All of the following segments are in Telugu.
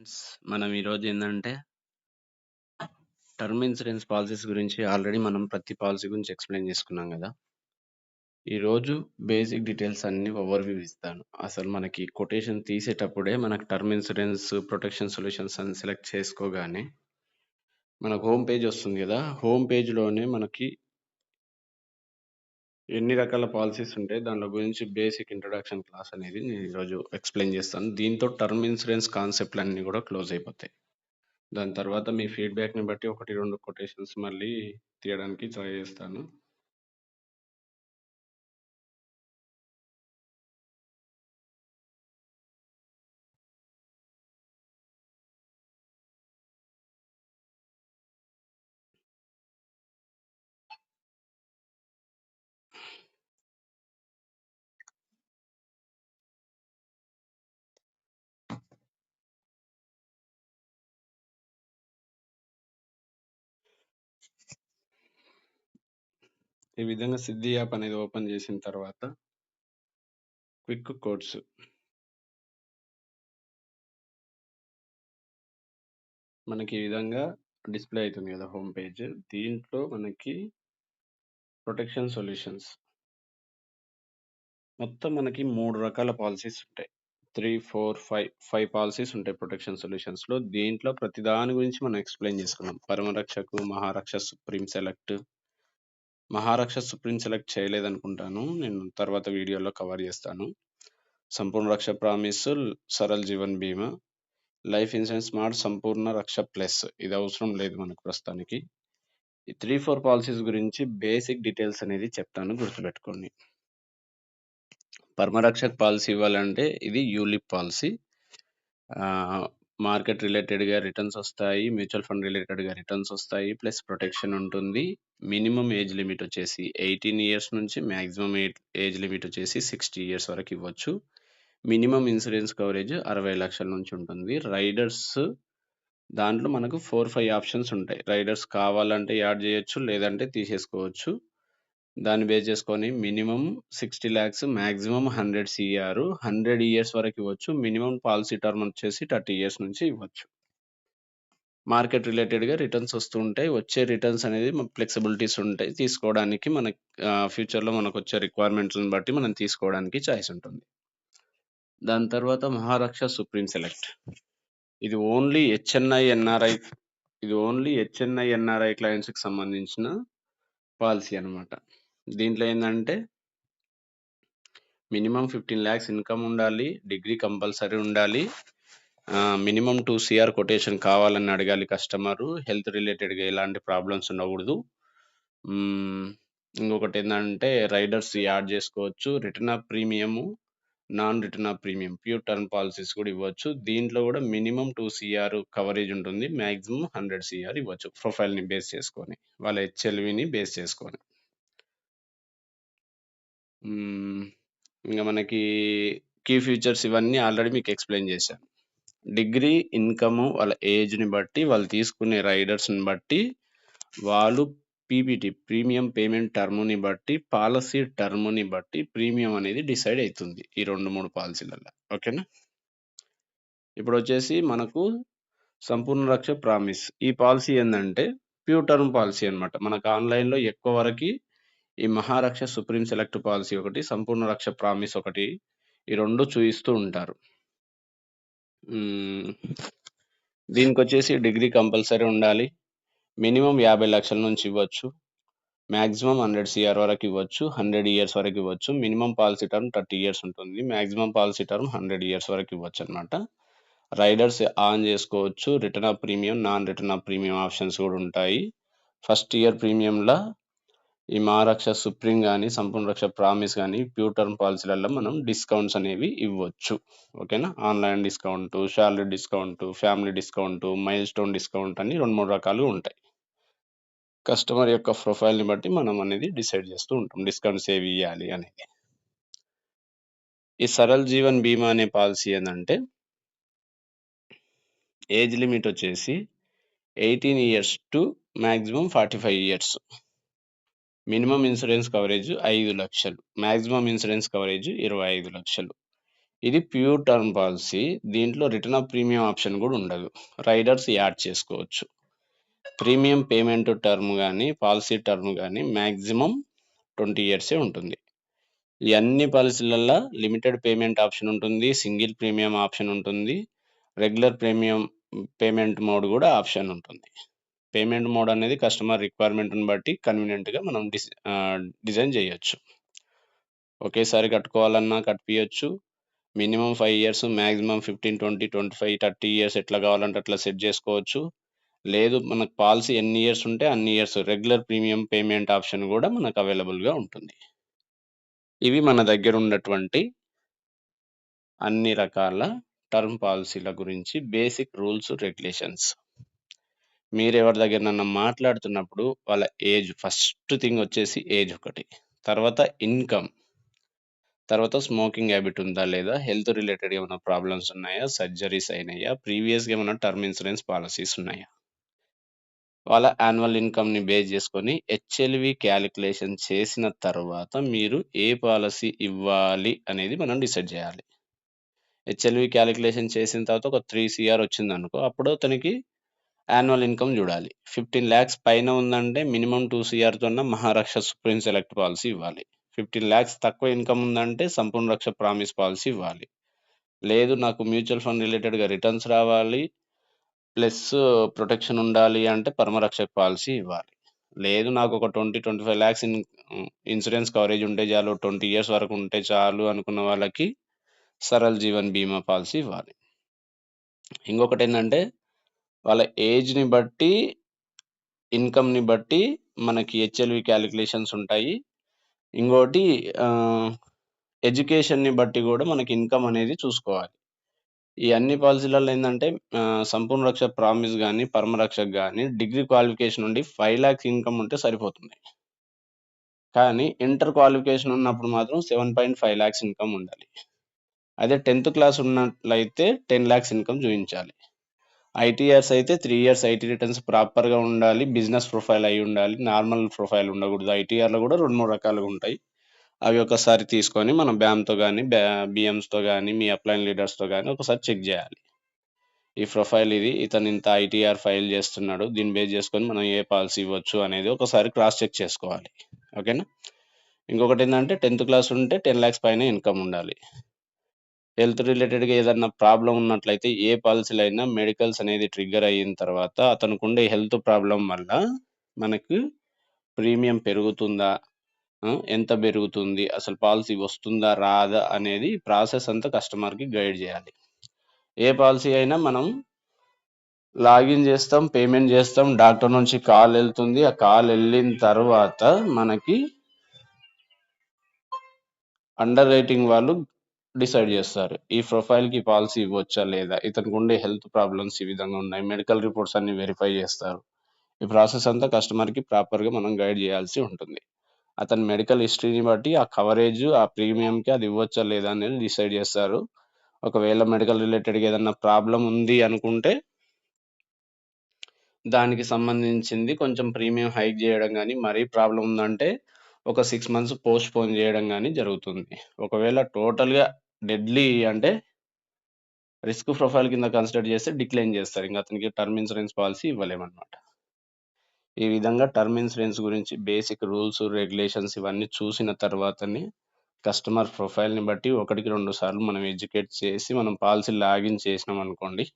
ఫ్రెండ్స్, మనం ఈరోజు ఏందంటే టర్మ్ ఇన్సూరెన్స్ పాలిసీస్ గురించి ఆల్రెడీ మనం ప్రతి పాలసీ గురించి ఎక్స్ప్లెయిన్ చేసుకున్నాం కదా. ఈరోజు బేసిక్ డీటెయిల్స్ అన్ని ఓవర్వ్యూ ఇస్తాను. అసలు మనకి కొటేషన్ తీసేటప్పుడే మనకు టర్మ్ ఇన్సూరెన్స్ ప్రొటెక్షన్ సొల్యూషన్స్ అని సెలెక్ట్ చేసుకోగానే మనకు హోమ్ పేజ్ వస్తుంది కదా. హోమ్ పేజ్లోనే మనకి ఎన్ని రకాల పాలసీస్ ఉంటాయి దాని గురించి బేసిక్ ఇంట్రొడక్షన్ క్లాస్ అనేది నేను ఈరోజు ఎక్స్ప్లెయిన్ చేస్తాను. దీంతో టర్మ్ ఇన్సూరెన్స్ కాన్సెప్ట్లు అన్నీ కూడా క్లోజ్ అయిపోతాయి. దాని తర్వాత మీ ఫీడ్‌బ్యాక్‌ని బట్టి 1, 2 కొటేషన్స్ మళ్ళీ తీయడానికి ట్రై చేస్తాను. ఈ విధంగా సిద్ధి యాప్ అనేది ఓపెన్ చేసిన తర్వాత క్విక్ కోడ్స్ మనకి ఈ విధంగా డిస్‌ప్లే అయితుంది కదా హోమ్ పేజ్. దీంట్లో మనకి ప్రొటెక్షన్ సొల్యూషన్స్ మొత్తం మనకి 3 రకాల పాలిసీస్ ఉంటాయి. 3, 4, 5 పాలిసీస్ ఉంటాయి ప్రొటెక్షన్ సొల్యూషన్స్‌లో. దీంట్లో ప్రతి దాని గురించి మనం ఎక్స్‌ప్లెయిన్ చేసుకున్నాం. పరమరక్షకు, Maharaksha, supreme select. Maharaksha supreme select చేయలేదనుకుంటాను. నేను తర్వాత వీడియోలో కవర్ చేస్తాను. సంపూర్ణ రక్ష ప్రామిస్, సరల్ జీవన్ బీమా, లైఫ్ ఇన్సూరెన్స్ స్మార్ట్ సంపూర్ణ రక్ష ప్లస్ ఇది అవసరం లేదు మనకు ప్రస్తుతానికి. ఈ 3, 4 పాలసీస్ గురించి బేసిక్ డీటెయిల్స్ అనేది చెప్తాను, గుర్తుపెట్టుకోండి. పరమరక్షక్ పాలసీ ఇవ్వాలంటే ఇది యూలిప్ పాలసీ. మార్కెట్ రిలేటెడ్‌గా రిటర్న్స్ వస్తాయి. మ్యూచువల్ ఫండ్ రిలేటెడ్‌గా రిటర్న్స్ వస్తాయి. ప్లస్ ప్రొటెక్షన్ ఉంటుంది. మినిమమ్ ఏజ్ లిమిట్ వచ్చేసి 18 ఇయర్స్ నుంచి మాక్సిమం ఏజ్ లిమిట్ వచ్చేసి 60 ఇయర్స్ వరకు ఇవ్వచ్చు. మినిమమ్ ఇన్సూరెన్స్ కవరేజ్ 60 లక్షల నుంచి ఉంటుంది. రైడర్స్ దాంట్లో మనకు 4, 5 ఆప్షన్స్ ఉంటాయి. రైడర్స్ కావాలంటే యాడ్ చేయొచ్చు, లేదంటే తీసేసుకోవచ్చు. దాన్ని బేస్ చేసుకొని minimum 60 lakhs, maximum 100 CR, 100 years వరకు ఇవ్వచ్చు. మినిమం పాలసీ టర్మ్ వచ్చేసి 30 ఇయర్స్ నుంచి ఇవ్వచ్చు. మార్కెట్ రిలేటెడ్‌గా రిటర్న్స్ వస్తూ ఉంటాయి. వచ్చే రిటర్న్స్ అనేది ఫ్లెక్సిబిలిటీస్ ఉంటాయి. తీసుకోవడానికి మనకి ఫ్యూచర్‌లో మనకొచ్చే రిక్వైర్మెంట్స్‌ని బట్టి మనం తీసుకోవడానికి చాయిస్ ఉంటుంది. దాని తర్వాత మహారక్ష సుప్రీం సెలెక్ట్. ఇది ఓన్లీ హెచ్ఎన్ఐ, ఎన్ఆర్ఐ క్లయింట్స్‌కి సంబంధించిన పాలసీ అన్నమాట. దీంట్లో ఏందంటే మినిమమ్ 15 లాక్స్ ఇన్‌కమ్ ఉండాలి. డిగ్రీ కంపల్సరీ ఉండాలి. మినిమమ్ 2 సీఆర్ కొటేషన్ కావాలని అడగాలి కస్టమరు. హెల్త్ రిలేటెడ్‌గా ఎలాంటి ప్రాబ్లమ్స్ ఉండకూడదు. ఇంకొకటేందంటే రైడర్స్ యాడ్ చేసుకోవచ్చు. Return of premium, non return of premium, pure term policies కూడా ఇవ్వచ్చు. దీంట్లో కూడా మినిమమ్ 2 సీఆర్ కవరేజ్ ఉంటుంది. మాక్సిమం 100 సీఆర్ ఇవ్వచ్చు. ప్రొఫైల్‌ని బేస్ చేసుకొని, వాళ్ళ హెచ్ఎల్‌విని బేస్ చేసుకొని. ఇంక మనకి కీ ఫీచర్స్ ఇవన్నీ ఆల్రెడీ మీకు ఎక్స్‌ప్లెయిన్ చేశాను. డిగ్రీ, ఇన్‌కము, వాళ్ళ ఏజ్‌ని బట్టి, వాళ్ళు తీసుకునే రైడర్స్‌ని బట్టి, వాళ్ళు పీపీటీ ప్రీమియం పేమెంట్ టర్మ్‌ని బట్టి, పాలసీ టర్మ్‌ని బట్టి ప్రీమియం అనేది డిసైడ్ అయితుంది. ఈ 2, 3 పాలసీలల్ల. ఓకేనా? ఇప్పుడొచ్చేసి మనకు సంపూర్ణ రక్ష ప్రామిస్. ఈ పాలసీ ఏందంటే ప్యూర్ టర్మ్ పాలసీ అన్నమాట. మనకు ఆన్‌లైన్‌లో ఎక్కువ వరకి ఈ మహారక్ష సుప్రీం సెలెక్ట్ పాలసీ ఒకటి, సంపూర్ణ రక్ష ప్రామిస్ ఒకటి, ఈ 2 చూయిస్తూ ఉంటారు. దీనికొచ్చేసి డిగ్రీ కంపల్సరీ ఉండాలి. మినిమమ్ 50 లక్షల నుంచి ఇవ్వచ్చు. మాక్సిమం 100 సీఆర్ వరకు ఇవ్వచ్చు. 100 ఇయర్స్ వరకు ఇవ్వచ్చు. మినిమమ్ పాలసీ టర్మ్ 30 ఇయర్స్ ఉంటుంది. మాక్సిమం పాలసీ టర్మ్ 100 ఇయర్స్ వరకు ఇవ్వచ్చన్నమాట. రైడర్స్ ఆన్ చేసుకోవచ్చు. Return of premium, non return of premium options కూడా ఉంటాయి. ఫస్ట్ ఇయర్ ప్రీమియంల ఈ మహారక్ష సుప్రీం గానీ, సంపూర్ణ రక్ష ప్రామిస్ గానీ, ప్యూర్ టర్మ్ పాలసీలలో మనం డిస్కౌంట్స్ అనేవి ఇవ్వచ్చు. ఓకేనా? Online discount, salary discount, family discount, mile stone discount అని 2, 3 రకాలు ఉంటాయి. కస్టమర్ యొక్క ప్రొఫైల్‌ని బట్టి మనం అనేది డిసైడ్ చేస్తూ ఉంటాం. డిస్కౌంట్స్ ఏవి ఇయ్యాలి అనేది. ఈ సరల్ జీవన్ బీమా అనే పాలసీ ఏందంటే ఏజ్ లిమిట్ వచ్చేసి 18 years to maximum 45 years. Minimum insurance coverage 5 లక్షలు. మాక్సిమం ఇన్సూరెన్స్ కవరేజ్ 25 లక్షలు. ఇది ప్యూర్ టర్మ్ పాలసీ. దీంట్లో రిటర్న్ ఆఫ్ ప్రీమియం ఆప్షన్ కూడా ఉండదు. రైడర్స్ యాడ్ చేసుకోవచ్చు. ప్రీమియం పేమెంట్ టర్మ్ కానీ పాలసీ టర్మ్ కానీ మ్యాక్సిమం 20 ఇయర్సే ఉంటుంది. ఈ అన్ని పాలసీలల్లో లిమిటెడ్ పేమెంట్ ఆప్షన్ ఉంటుంది, సింగిల్ ప్రీమియం ఆప్షన్ ఉంటుంది, రెగ్యులర్ ప్రీమియం పేమెంట్ మోడ్ కూడా ఆప్షన్ ఉంటుంది. పేమెంట్ మోడ్ అనేది కస్టమర్ రిక్వైర్మెంట్ని బట్టి కన్వీనియంట్గా మనం డిజైన్ చేయొచ్చు. ఒకేసారి కట్టుకోవాలన్నా కట్టియచ్చు. మినిమం 5 ఇయర్స్, మ్యాక్సిమం 15, 20, 25, 30 ఇయర్స్ ఎట్లా కావాలంటే అట్లా సెట్ చేసుకోవచ్చు. లేదు మనకు పాలసీ ఎన్ని ఇయర్స్ ఉంటే అన్ని years regular premium payment option కూడా మనకు అవైలబుల్గా ఉంటుంది. ఇవి మన దగ్గర ఉన్నటువంటి అన్ని రకాల టర్మ్ పాలసీల గురించి బేసిక్ రూల్స్, రెగ్యులేషన్స్. మీరు ఎవరి దగ్గరనన్నా మాట్లాడుతున్నప్పుడు వాళ్ళ ఏజ్, ఫస్ట్ థింగ్ వచ్చేసి ఏజ్ ఒకటి, తర్వాత ఇన్కమ్, తర్వాత స్మోకింగ్ హ్యాబిట్ ఉందా లేదా, హెల్త్ రిలేటెడ్ ఏమైనా ప్రాబ్లమ్స్ ఉన్నాయా, సర్జరీస్ అయినాయా, ప్రీవియస్గా ఏమైనా టర్మ్ ఇన్సూరెన్స్ పాలసీస్ ఉన్నాయా, వాళ్ళ యాన్యువల్ ఇన్కమ్ని బేస్ చేసుకొని హెచ్ఎల్వి క్యాలిక్యులేషన్ చేసిన తర్వాత మీరు ఏ పాలసీ ఇవ్వాలి అనేది మనం డిసైడ్ చేయాలి. హెచ్ఎల్వి క్యాలిక్యులేషన్ చేసిన తర్వాత ఒక 3 CR వచ్చిందనుకో, అప్పుడు అతనికి యాన్యువల్ ఇన్కమ్ చూడాలి. 15 lakhs పైన ఉందంటే మినిమం 2 CR తోన్న మహారక్ష సుప్రీం సెలెక్ట్ పాలసీ ఇవ్వాలి. 15 lakhs తక్కువ ఇన్కమ్ ఉందంటే సంపూర్ణ రక్ష ప్రామిస్ పాలసీ ఇవ్వాలి. లేదు నాకు మ్యూచువల్ ఫండ్ రిలేటెడ్గా రిటర్న్స్ రావాలి ప్లస్ ప్రొటెక్షన్ ఉండాలి అంటే పరమరక్షక్ పాలసీ ఇవ్వాలి. లేదు నాకు ఒక 20-25 lakhs ఇన్సూరెన్స్ కవరేజ్ ఉంటే చాలు, 20 years వరకు ఉంటే చాలు అనుకున్న వాళ్ళకి సరల్ జీవన్ బీమా పాలసీ ఇవ్వాలి. ఇంకొకటి ఏంటంటే వాళ్ళ ఏజ్ని బట్టి, ఇన్కమ్ని బట్టి మనకి హెచ్ఎల్వి క్యాలిక్యులేషన్స్ ఉంటాయి. ఇంకోటి ఎడ్యుకేషన్ని బట్టి కూడా మనకి ఇన్కమ్ అనేది చూసుకోవాలి. ఈ అన్ని పాలసీలలో ఏంటంటే సంపూర్ణ రక్ష ప్రామిస్ కానీ పరమరక్షక్ కానీ డిగ్రీ క్వాలిఫికేషన్ నుండి 5 lakhs ఇన్కమ్ ఉంటే సరిపోతుంది. కానీ ఇంటర్ క్వాలిఫికేషన్ ఉన్నప్పుడు మాత్రం 7.5 lakhs ఇన్కమ్ ఉండాలి. అదే 10th క్లాస్ ఉన్నట్లయితే 10 lakhs ఇన్కమ్ చూపించాలి. ఐటీఆర్స్ అయితే 3 years ఐటీ రిటర్న్స్ ప్రాపర్గా ఉండాలి, బిజినెస్ ప్రొఫైల్ అయి ఉండాలి, నార్మల్ ప్రొఫైల్ ఉండకూడదు. ఐటీఆర్లో కూడా 2-3 రకాలుగా ఉంటాయి. అవి ఒకసారి తీసుకొని మనం బ్యామ్తో కానీ బిఎమ్స్తో కానీ మీ అప్లైన్ లీడర్స్తో కానీ ఒకసారి చెక్ చేయాలి. ఈ ప్రొఫైల్ ఇది, ఇతను ఇంత ఐటీఆర్ ఫైల్ చేస్తున్నాడు, దీన్ని బేస్ చేసుకొని మనం ఏ పాలసీ ఇవ్వచ్చు అనేది ఒకసారి క్రాస్ చెక్ చేసుకోవాలి. ఓకేనా. ఇంకొకటి ఏంటంటే 10th క్లాస్ ఉంటే 10 lakhs పైన ఇన్కమ్ ఉండాలి. హెల్త్ రిలేటెడ్గా ఏదన్నా ప్రాబ్లం ఉన్నట్లయితే ఏ పాలసీలో అయినా మెడికల్స్ అనేది ట్రిగ్గర్ అయిన తర్వాత అతనికి ఉండే హెల్త్ ప్రాబ్లం వల్ల మనకు ప్రీమియం పెరుగుతుందా, ఎంత పెరుగుతుంది, అసలు పాలసీ వస్తుందా రాదా అనేది ప్రాసెస్ అంతా కస్టమర్కి గైడ్ చేయాలి. ఏ పాలసీ అయినా మనం లాగిన్ చేస్తాం, పేమెంట్ చేస్తాం, డాక్టర్ నుంచి కాల్ వెళ్తుంది, ఆ కాల్ వెళ్ళిన తర్వాత మనకి అండర్ రైటింగ్ వాళ్ళు డిసైడ్ చేస్తారు ఈ ప్రొఫైల్కి పాలసీ ఇవ్వచ్చా లేదా, ఇతనికి ఉండే హెల్త్ ప్రాబ్లమ్స్ ఈ విధంగా ఉన్నాయి, మెడికల్ రిపోర్ట్స్ అన్ని వెరిఫై చేస్తారు. ఈ ప్రాసెస్ అంతా కస్టమర్కి ప్రాపర్గా మనం గైడ్ చేయాల్సి ఉంటుంది. అతని మెడికల్ హిస్టరీని బట్టి ఆ కవరేజ్, ఆ ప్రీమియంకి అది ఇవ్వచ్చా లేదా అనేది డిసైడ్ చేస్తారు. ఒకవేళ మెడికల్ రిలేటెడ్గా ఏదన్నా ప్రాబ్లం ఉంది అనుకుంటే దానికి సంబంధించింది కొంచెం ప్రీమియం హైక్ చేయడం కానీ, మరీ ప్రాబ్లం ఉందంటే ఒక 6 months పోస్ట్‌పోన్ చేయడం కానీ జరుగుతుంది. ఒకవేళ టోటల్‌గా డెడ్లీ అంటే రిస్క్ ప్రొఫైల్ కింద కన్సిడర్ చేస్తే డిక్లైన్ చేస్తారు. ఇంక అతనికి టర్మ్ ఇన్సూరెన్స్ పాలసీ ఇవ్వలేమనమాట. ఈ విధంగా టర్మ్ ఇన్సూరెన్స్ గురించి బేసిక్ రూల్స్, రెగ్యులేషన్స్ ఇవన్నీ చూసిన తర్వాతనే కస్టమర్ ప్రొఫైల్‌ని బట్టి 1-2 సార్లు మనం ఎడ్యుకేట్ చేసి మనం పాలసీ లాగిన్ చేసినామనుకోండి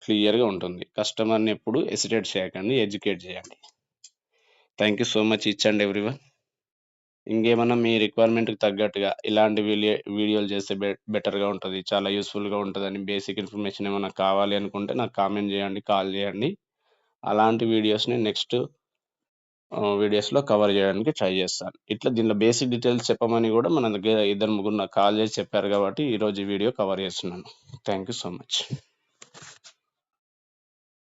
క్లియర్‌గా ఉంటుంది. కస్టమర్‌ని ఎప్పుడు హెసిటేట్ చేయకండి, ఎడ్యుకేట్ చేయండి. Thank you so much each and everyone. ఇంకేమన్నా మీ రిక్వైర్మెంట్‌కి తగ్గట్టుగా ఇలాంటి వీడియోలు చేస్తే బెటర్‌గా ఉంటది, చాలా యూజ్‌ఫుల్‌గా ఉంటదని బేసిక్ ఇన్ఫర్మేషన్ ఏమన్నా కావాలి అనుకుంటే నాకు కామెంట్ చేయండి, కాల్ చేయండి. అలాంటి వీడియోస్‌ని నెక్స్ట్ వీడియోస్‌లో కవర్ చేయడానికి ట్రై చేస్తాను. ఇట్లా దీనిలో బేసిక్ డీటెయిల్స్ చెప్పమని కూడా మన దగ్గర 2-3 నాకు కాల్ చేసి చెప్పారు కాబట్టి ఈరోజు ఈ వీడియో కవర్ చేస్తున్నాను. Thank you so much.